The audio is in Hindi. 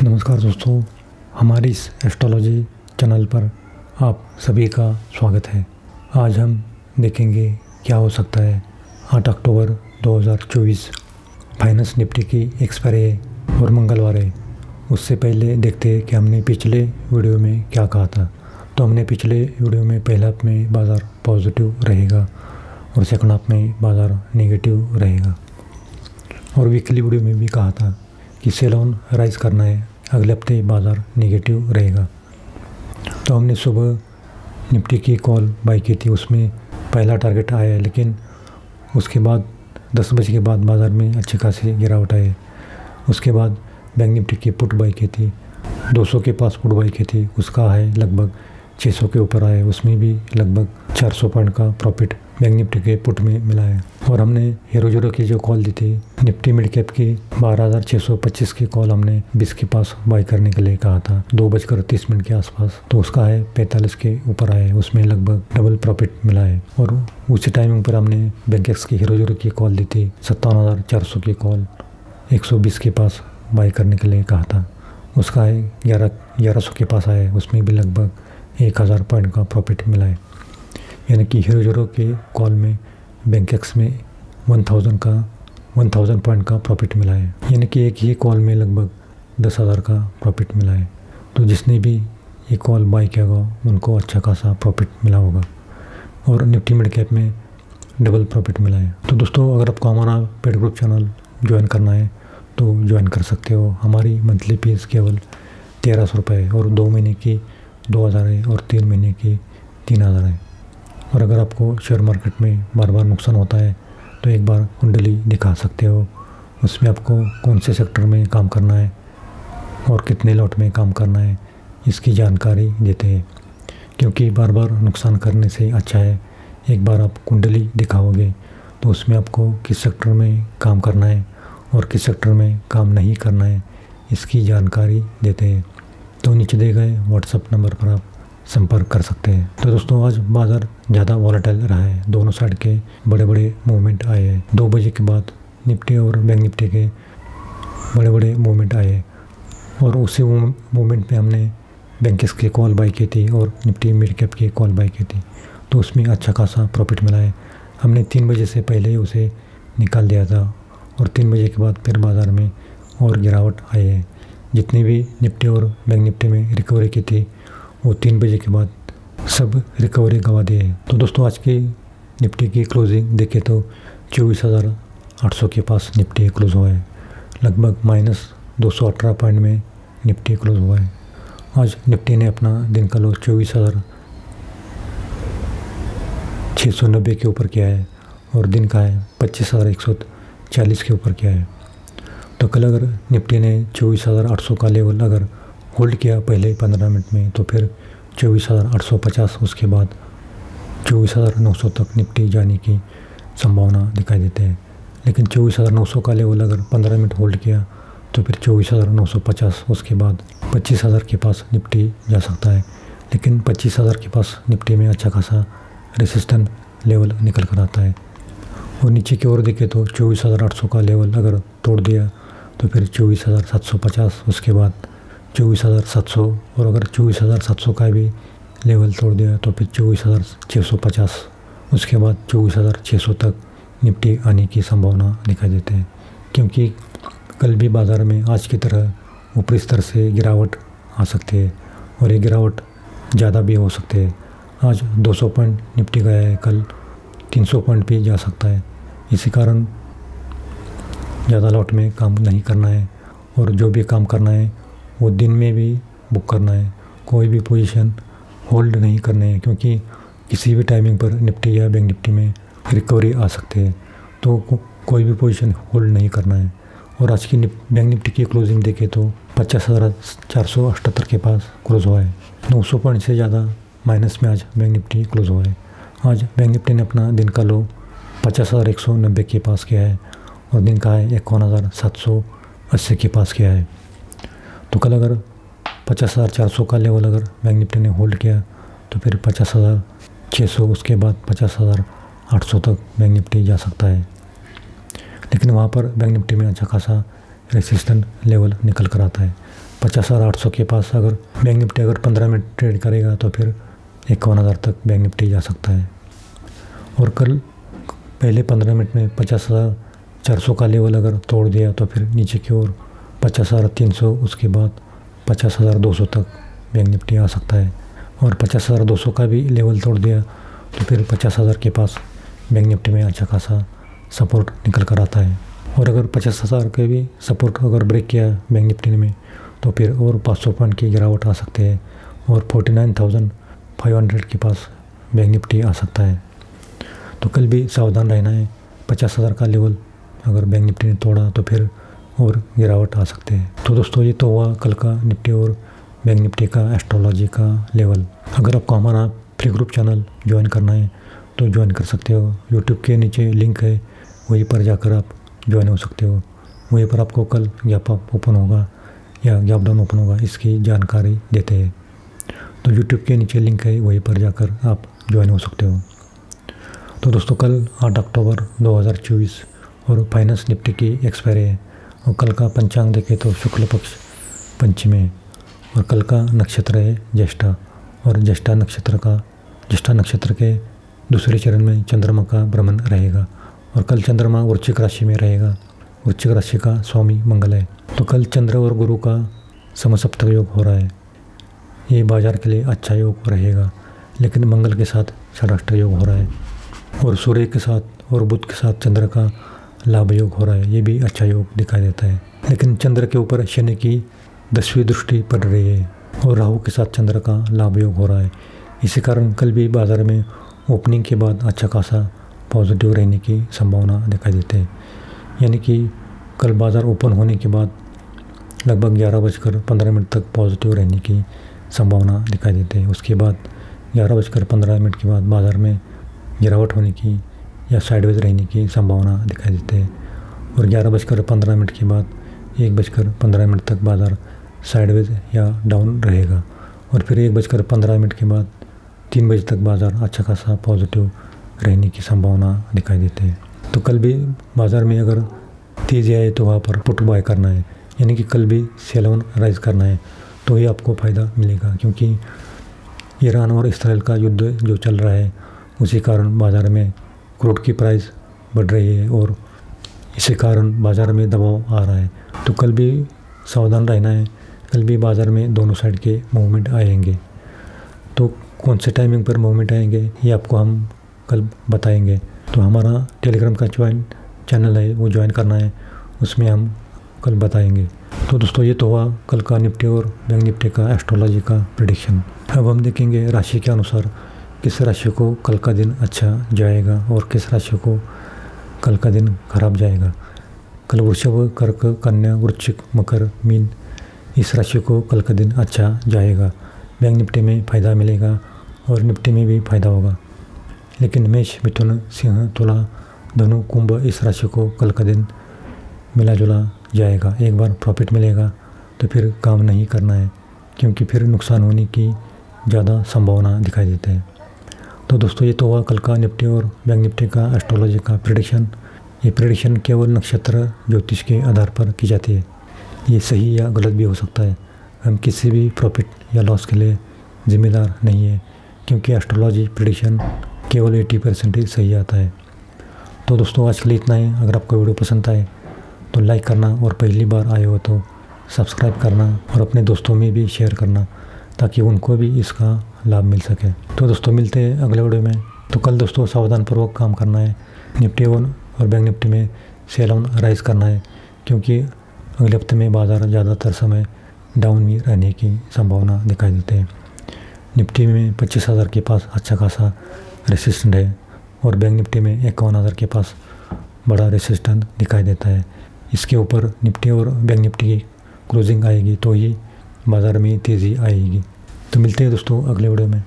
नमस्कार दोस्तों, हमारी इस एस्ट्रोलॉजी चैनल पर आप सभी का स्वागत है। आज हम देखेंगे क्या हो सकता है 8 अक्टूबर 2024 फाइनेंस निफ्टी की एक्सपायरी है और मंगलवार है। उससे पहले देखते हैं कि हमने पिछले वीडियो में क्या कहा था। तो हमने पिछले वीडियो में पहले हाफ में बाज़ार पॉजिटिव रहेगा और सेकंड हाफ में बाज़ार नेगेटिव रहेगा, और वीकली वीडियो में भी कहा था कि सेल ऑन राइज करना है, अगले हफ्ते बाज़ार नेगेटिव रहेगा। तो हमने सुबह निफ्टी की कॉल बाई की थी, उसमें पहला टारगेट आया है, लेकिन उसके बाद 10 बजे के बाद बाज़ार में अच्छी खासी गिरावट आई। उसके बाद बैंक निफ्टी की पुट बाई की थी, 200 के पास पुट बाई की थी, उसका है लगभग 600 के ऊपर आया, उसमें भी लगभग 400 पॉइंट का प्रॉफिट बैंक निफ्टी के पुट में मिला है। और हमने हीरो जीरो की जो कॉल दी थी निफ्टी मिड कैप की 12,625 की कॉल हमने 20 के पास बाई करने के लिए कहा था 2:30 के आसपास, तो उसका है 45 के ऊपर आया है, उसमें लगभग डबल प्रॉफिट मिला है। और उसी टाइमिंग पर हमने बैंक एक्स की हीरो जीरो की कॉल दी थी 57,400 की कॉल 120 के पास बाई करने के लिए कहा था, उसका है 1100 के पास आया है, उसमें भी लगभग 1000 पॉइंट का प्रॉफिट मिला है। यानी कि हीरो जीरो के कॉल में बैंक एक्स में 1000 पॉइंट का प्रॉफिट मिला है, यानी कि एक ही कॉल में लगभग 10,000 का प्रॉफिट मिला है। तो जिसने भी ये कॉल बाई किया होगा उनको अच्छा खासा प्रॉफिट मिला होगा, और निफ्टी मिड कैप में डबल प्रॉफिट मिला है। तो दोस्तों, अगर आपको हमारा पेड ग्रुप चैनल ज्वाइन करना है तो ज्वाइन कर सकते हो। हमारी मंथली फीस केवल 1300 रुपये है, और 2 महीने की 2000 है और 3 महीने की 3000 है। और अगर आपको शेयर मार्केट में बार बार नुकसान होता है तो एक बार कुंडली दिखा सकते हो, उसमें आपको कौन से सेक्टर में काम करना है और कितने लॉट में काम करना है इसकी जानकारी देते हैं। क्योंकि बार बार नुकसान करने से अच्छा है एक बार आप कुंडली दिखाओगे तो उसमें आपको किस सेक्टर में काम करना है और किस सेक्टर में काम नहीं करना है इसकी जानकारी देते हैं। तो नीचे दिए गए व्हाट्सएप नंबर पर आप संपर्क कर सकते हैं। तो दोस्तों, आज बाज़ार ज़्यादा वॉलेटाइल रहा है, दोनों साइड के बड़े बड़े मूवमेंट आए हैं। 2 बजे के बाद निफ्टी और बैंक निफ्टी के बड़े बड़े मूवमेंट आए, और उसी मूवमेंट में हमने बैंक एक्स की कॉल बाई की थी और निफ्टी मिड कैप की कॉल बाई की थी, तो उसमें अच्छा खासा प्रॉफिट मिला है। हमने 3 बजे से पहले ही उसे निकाल दिया था, और 3 बजे के बाद फिर बाज़ार में और गिरावट आई है। जितनी भी निफ्टी और बैंक निफ्टी में रिकवरी की थी वो 3 बजे के बाद सब रिकवरी गंवा दिए हैं। तो दोस्तों, आज की निफ्टी की क्लोजिंग देखें तो 24,800 के पास निफ्टी क्लोज हुआ है, लगभग -218 पॉइंट में निफ्टी क्लोज हुआ है। आज निफ्टी ने अपना दिन का लो 24,690 के ऊपर किया है, और दिन का है 25,140 के ऊपर किया है। तो कल अगर निफ्टी ने 24,800 का लेवल अगर होल्ड किया पहले 15 मिनट में, तो फिर 24,850, उसके बाद 24,900 तक निफ्टी जाने की संभावना दिखाई देते हैं। लेकिन 24,900 का लेवल अगर 15 मिनट होल्ड किया तो फिर 24,950, उसके बाद 25,000 के पास निफ्टी जा सकता है। लेकिन 25,000 के पास निफ्टी में अच्छा खासा रेसिस्टेंस लेवल निकल कर आता है। और नीचे की ओर देखें तो 24,800 का लेवल अगर तोड़ दिया तो फिर 24,750, उसके बाद 24,700, और अगर 24,700 का भी लेवल तोड़ दिया तो फिर 24,650, उसके बाद 24,600 तक निफ्टी आने की संभावना दिखाई देते हैं। क्योंकि कल भी बाज़ार में आज की तरह ऊपरी स्तर से गिरावट आ सकती है, और ये गिरावट ज़्यादा भी हो सकती है। आज 200 पॉइंट निफ्टी गया है, कल 300 पॉइंट भी जा सकता है। इसी कारण ज़्यादा लॉट में काम नहीं करना है, और जो भी काम करना है वो दिन में भी बुक करना है। कोई भी पोजीशन होल्ड नहीं करने है, क्योंकि किसी भी टाइमिंग पर निफ्टी या बैंक निफ्टी में रिकवरी आ सकती है, तो कोई भी पोजीशन होल्ड नहीं करना है। और आज की बैंक निफ्टी की क्लोजिंग देखें तो 50,478 के पास क्लोज हुआ है, 900 पॉइंट से ज़्यादा माइनस में आज बैंक निफ्टी क्लोज हुआ है। आज बैंक निफ्टी ने अपना दिन का लो 50,190 के पास किया है, और दिन का है 51,780 के पास किया है। तो कल अगर 50,400 का लेवल अगर बैंक निफ्टी ने होल्ड किया तो फिर 50,600, उसके बाद 50,800 तक बैंक निफ्टी जा सकता है। लेकिन वहाँ पर बैंक निफ्टी में अच्छा खासा रेसिस्टेंस लेवल निकल कर आता है 50,800 के पास अगर बैंक निफ्टी अगर 15 मिनट ट्रेड करेगा तो फिर 51,000 तक बैंक निफ्टी जा सकता है। और कल पहले 15 मिनट में 50,400 का लेवल अगर तोड़ दिया तो फिर नीचे की ओर 50,300, उसके बाद 50,200 तक बैंक निफ्टी आ सकता है। और 50,200 का भी लेवल तोड़ दिया तो फिर 50,000 के पास बैंक निफ्टी में अच्छा खासा सपोर्ट निकल कर आता है। और अगर 50,000 के भी सपोर्ट अगर ब्रेक किया बैंक निफ्टी में तो फिर और 500 पॉइंट की गिरावट आ सकती है और 49,500 के पास बैंक निफ्टी आ सकता है। तो कल भी सावधान रहना है। 50,000 का लेवल अगर बैंक निफ्टी ने तोड़ा तो फिर और गिरावट आ सकते हैं। तो दोस्तों ये तो हुआ कल का निफ्टी और बैंक निफ्टी का एस्ट्रोलॉजी का लेवल। अगर आपको हमारा फ्री ग्रुप चैनल ज्वाइन करना है तो ज्वाइन कर सकते हो। यूट्यूब के नीचे लिंक है, वहीं पर जाकर आप ज्वाइन हो सकते हो। वहीं पर आपको कल गैप अप ओपन होगा या गैप डाउन ओपन होगा इसकी जानकारी देते हैं। तो यूट्यूब के नीचे लिंक है, वहीं पर जाकर आप ज्वाइन हो सकते हो। तो दोस्तों कल 8 अक्टूबर 2024 और फाइनेंस निफ्टी की एक्सपायरी है। और कल का पंचांग देखें तो शुक्ल पक्ष पंचमी है और कल का नक्षत्र है ज्येष्ठा। और ज्येष्ठा नक्षत्र के दूसरे चरण में चंद्रमा का भ्रमण रहेगा और कल चंद्रमा वृश्चिक राशि में रहेगा। वृश्चिक राशि का स्वामी मंगल है। तो कल चंद्र और गुरु का समसप्तक योग हो रहा है। ये बाजार के लिए अच्छा योग रहेगा, लेकिन मंगल के साथ षडाष्टक योग हो रहा है और सूर्य के साथ और बुध के साथ चंद्र का लाभ योग हो रहा है। ये भी अच्छा योग दिखाई देता है, लेकिन चंद्र के ऊपर शनि की 10वीं दृष्टि पड़ रही है और राहु के साथ चंद्र का लाभ योग हो रहा है। इसी कारण कल भी बाजार में ओपनिंग के बाद अच्छा खासा पॉजिटिव रहने की संभावना दिखाई देती है। यानी कि कल बाज़ार ओपन होने के बाद लगभग 11:15 तक पॉजिटिव रहने की संभावना दिखाई देती है। उसके बाद 11:15 के बाद बाज़ार में गिरावट होने की या साइडवेज रहने की संभावना दिखाई देती है। और 11:15 के बाद 1:15 तक बाज़ार साइडवेज या डाउन रहेगा और फिर 1:15 के बाद 3 बजे तक बाज़ार अच्छा खासा पॉजिटिव रहने की संभावना दिखाई देती है। तो कल भी बाज़ार में अगर तेज़ी आए तो वहाँ पर पुट बाय करना है, यानी कि कल भी सेल ऑन राइज करना है तो ही आपको फ़ायदा मिलेगा। क्योंकि ईरान और इसराइल का युद्ध जो चल रहा है उसी कारण बाज़ार में क्रूड की प्राइस बढ़ रही है और इसी कारण बाज़ार में दबाव आ रहा है। तो कल भी सावधान रहना है। कल भी बाज़ार में दोनों साइड के मूवमेंट आएंगे। तो कौन से टाइमिंग पर मूवमेंट आएंगे ये आपको हम कल बताएंगे। तो हमारा टेलीग्राम का चैनल है, वो ज्वाइन करना है, उसमें हम कल बताएंगे। तो दोस्तों ये तो हुआ कल का निफ्टी और बैंक निफ्टी का एस्ट्रोलॉजी का प्रेडिक्शन। अब हम देखेंगे राशि के अनुसार किस राशि को कल का दिन अच्छा जाएगा और किस राशि को कल का दिन खराब जाएगा। कल वृषभ, कर्क, कन्या, वृश्चिक, मकर, मीन इस राशि को कल का दिन अच्छा जाएगा। बैंक निफ्टी में फ़ायदा मिलेगा और निफ्टी में भी फ़ायदा होगा। लेकिन मेष, मिथुन, सिंह, तुला, धनु, कुंभ इस राशि को कल का दिन मिला जुला जाएगा। एक बार प्रॉफिट मिलेगा तो फिर काम नहीं करना है, क्योंकि फिर नुकसान होने की ज़्यादा संभावना दिखाई देती है। तो दोस्तों ये तो हुआ कल का निफ्टी और बैंक निफ्टी का एस्ट्रोलॉजी का प्रेडिक्शन। ये प्रेडिक्शन केवल नक्षत्र ज्योतिष के आधार पर की जाती है। ये सही या गलत भी हो सकता है। हम किसी भी प्रॉफिट या लॉस के लिए जिम्मेदार नहीं है, क्योंकि एस्ट्रोलॉजी प्रेडिक्शन केवल 80% ही सही आता है। तो दोस्तों आज के लिए इतना ही। अगर आपको वीडियो पसंद आए तो लाइक करना और पहली बार आए हो तो सब्सक्राइब करना और अपने दोस्तों में भी शेयर करना, ताकि उनको भी इसका लाभ मिल सके। तो दोस्तों मिलते हैं अगले वीडियो में। तो कल दोस्तों सावधानपूर्वक काम करना है। निफ्टी और बैंक निफ्टी में सेल ऑन राइज करना है, क्योंकि अगले हफ्ते में बाज़ार ज़्यादातर समय डाउन में रहने की संभावना दिखाई देती है। निफ्टी में 25,000 के पास अच्छा खासा रेसिस्टेंट है और बैंक निफ्टी में 51,000 के पास बड़ा रेसिस्टेंट दिखाई देता है। इसके ऊपर निफ्टी और बैंक निफ्टी की क्लोजिंग आएगी तो ही बाज़ार में तेज़ी आएगी। तो मिलते हैं दोस्तों अगले वीडियो में।